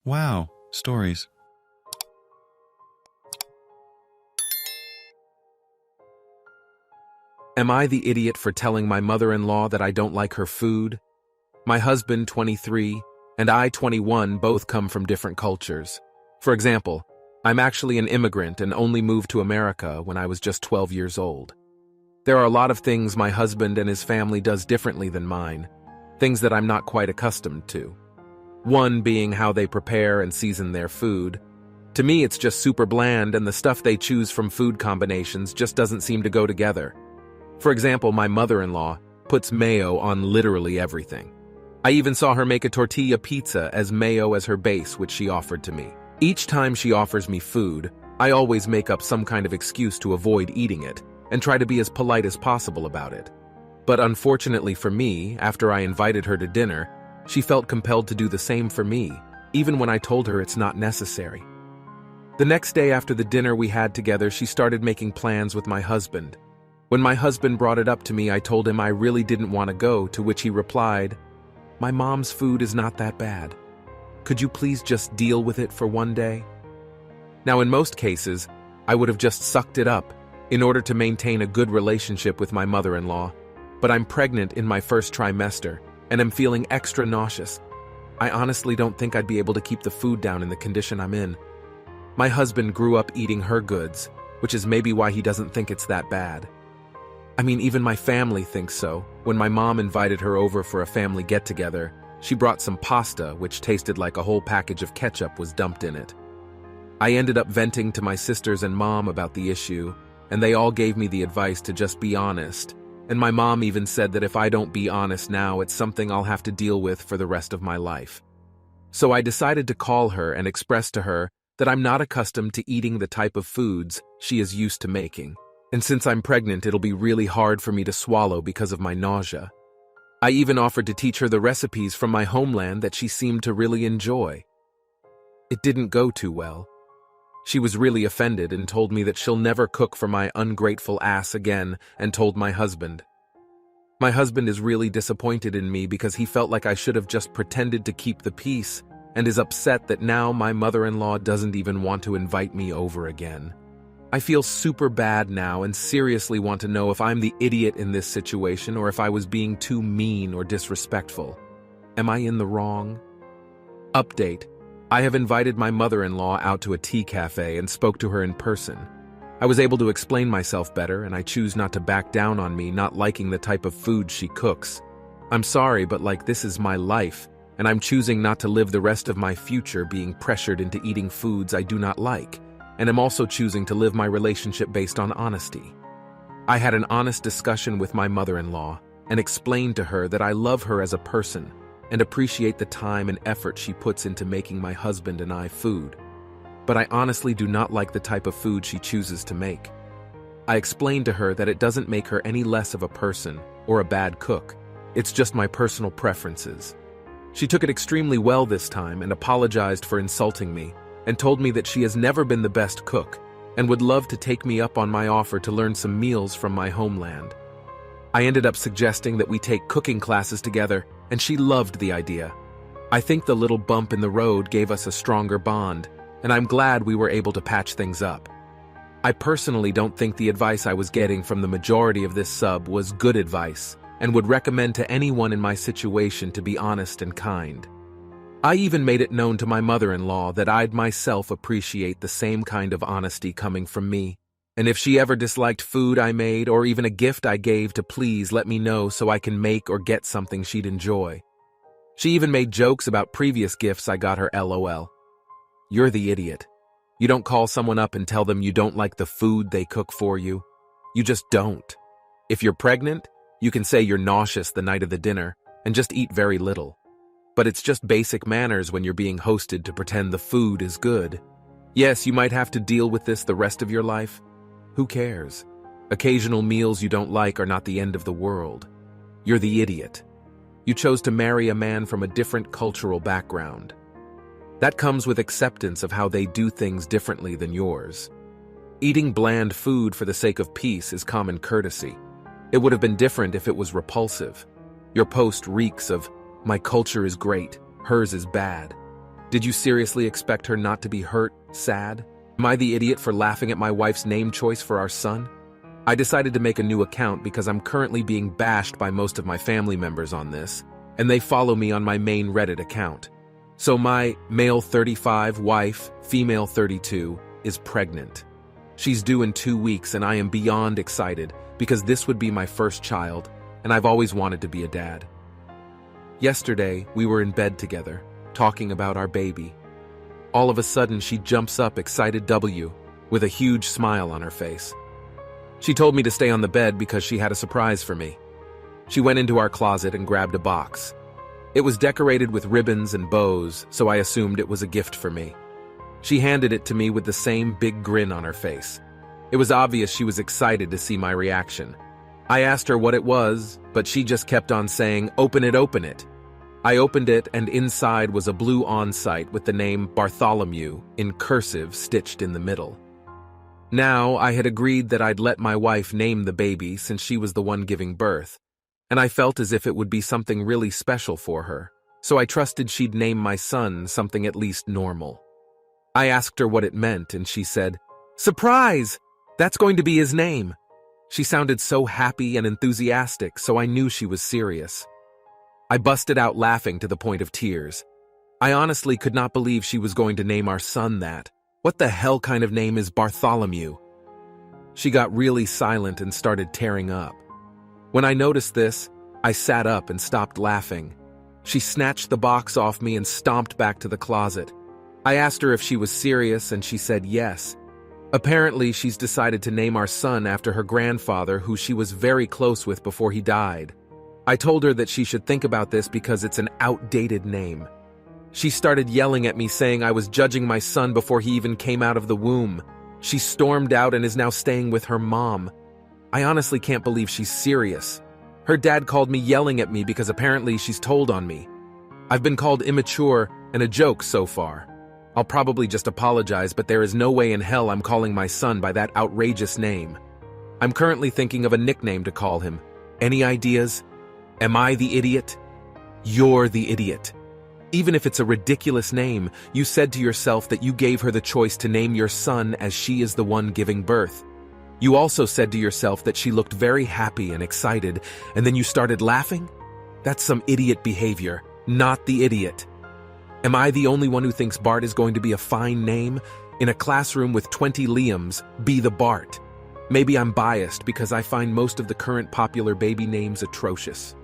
Wow, stories. Am I the idiot for telling my mother-in-law that I don't like her food? My husband, 23, and I, 21, both come from different cultures. For example, I'm actually an immigrant and only moved to America when I was just 12 years old. There are a lot of things my husband and his family does differently than mine, things that I'm not quite accustomed to. One being how they prepare and season their food. To me, it's just super bland, and the stuff they choose from food combinations just doesn't seem to go together. For example, my mother-in-law puts mayo on literally everything. I even saw her make a tortilla pizza as mayo as her base, which she offered to me. Each time she offers me food, I always make up some kind of excuse to avoid eating it and try to be as polite as possible about it. But unfortunately for me, after I invited her to dinner, she felt compelled to do the same for me, even when I told her it's not necessary. The next day after the dinner we had together, she started making plans with my husband. When my husband brought it up to me, I told him I really didn't want to go, to which he replied, "My mom's food is not that bad. Could you please just deal with it for one day?" Now, in most cases, I would have just sucked it up in order to maintain a good relationship with my mother-in-law, but I'm pregnant in my first trimester and am feeling extra nauseous. I honestly don't think I'd be able to keep the food down in the condition I'm in. My husband grew up eating her goods, which is maybe why he doesn't think it's that bad. I mean, even my family thinks so. When my mom invited her over for a family get-together, she brought some pasta, which tasted like a whole package of ketchup was dumped in it. I ended up venting to my sisters and mom about the issue, and they all gave me the advice to just be honest. And my mom even said that if I don't be honest now, it's something I'll have to deal with for the rest of my life. So I decided to call her and express to her that I'm not accustomed to eating the type of foods she is used to making. And since I'm pregnant, it'll be really hard for me to swallow because of my nausea. I even offered to teach her the recipes from my homeland that she seemed to really enjoy. It didn't go too well. She was really offended and told me that she'll never cook for my ungrateful ass again, and told my husband. My husband is really disappointed in me because he felt like I should have just pretended to keep the peace, and is upset that now my mother-in-law doesn't even want to invite me over again. I feel super bad now and seriously want to know if I'm the idiot in this situation or if I was being too mean or disrespectful. Am I in the wrong? Update. I have invited my mother-in-law out to a tea cafe and spoke to her in person. I was able to explain myself better, and I choose not to back down on me not liking the type of food she cooks. I'm sorry, but this is my life, and I'm choosing not to live the rest of my future being pressured into eating foods I do not like. And I'm also choosing to live my relationship based on honesty. I had an honest discussion with my mother-in-law and explained to her that I love her as a person and appreciate the time and effort she puts into making my husband and I food. But I honestly do not like the type of food she chooses to make. I explained to her that it doesn't make her any less of a person or a bad cook. It's just my personal preferences. She took it extremely well this time and apologized for insulting me, and told me that she has never been the best cook and would love to take me up on my offer to learn some meals from my homeland. I ended up suggesting that we take cooking classes together, and she loved the idea. I think the little bump in the road gave us a stronger bond, and I'm glad we were able to patch things up. I personally don't think the advice I was getting from the majority of this sub was good advice, and would recommend to anyone in my situation to be honest and kind. I even made it known to my mother-in-law that I'd myself appreciate the same kind of honesty coming from me, and if she ever disliked food I made or even a gift I gave, to please let me know so I can make or get something she'd enjoy. She even made jokes about previous gifts I got her, LOL. You're the idiot. You don't call someone up and tell them you don't like the food they cook for you. You just don't. If you're pregnant, you can say you're nauseous the night of the dinner and just eat very little. But it's just basic manners when you're being hosted to pretend the food is good. Yes, you might have to deal with this the rest of your life. Who cares? Occasional meals you don't like are not the end of the world. You're the idiot. You chose to marry a man from a different cultural background. That comes with acceptance of how they do things differently than yours. Eating bland food for the sake of peace is common courtesy. It would have been different if it was repulsive. Your post reeks of, "My culture is great, hers is bad." Did you seriously expect her not to be hurt, sad? Am I the idiot for laughing at my wife's name choice for our son? I decided to make a new account because I'm currently being bashed by most of my family members on this, and they follow me on my main Reddit account. So my male 35 wife, female 32, is pregnant. She's due in 2 weeks and I am beyond excited because this would be my first child, and I've always wanted to be a dad. Yesterday, we were in bed together, talking about our baby. All of a sudden, she jumps up excited with a huge smile on her face. She told me to stay on the bed because she had a surprise for me. She went into our closet and grabbed a box. It was decorated with ribbons and bows, so I assumed it was a gift for me. She handed it to me with the same big grin on her face. It was obvious she was excited to see my reaction. I asked her what it was, but she just kept on saying, "Open it, open it." I opened it and inside was a blue on-site with the name Bartholomew in cursive stitched in the middle. Now, I had agreed that I'd let my wife name the baby since she was the one giving birth, and I felt as if it would be something really special for her, so I trusted she'd name my son something at least normal. I asked her what it meant and she said, "Surprise! That's going to be his name." She sounded so happy and enthusiastic, so I knew she was serious. I busted out laughing to the point of tears. I honestly could not believe she was going to name our son that. What the hell kind of name is Bartholomew? She got really silent and started tearing up. When I noticed this, I sat up and stopped laughing. She snatched the box off me and stomped back to the closet. I asked her if she was serious and she said yes. Apparently, she's decided to name our son after her grandfather, who she was very close with before he died. I told her that she should think about this because it's an outdated name. She started yelling at me saying I was judging my son before he even came out of the womb. She stormed out and is now staying with her mom. I honestly can't believe she's serious. Her dad called me yelling at me because apparently she's told on me. I've been called immature and a joke so far. I'll probably just apologize, but there is no way in hell I'm calling my son by that outrageous name. I'm currently thinking of a nickname to call him. Any ideas? Am I the idiot? You're the idiot. Even if it's a ridiculous name, you said to yourself that you gave her the choice to name your son as she is the one giving birth. You also said to yourself that she looked very happy and excited, and then you started laughing? That's some idiot behavior, not the idiot. Am I the only one who thinks Bart is going to be a fine name? In a classroom with 20 Liams, be the Bart. Maybe I'm biased because I find most of the current popular baby names atrocious.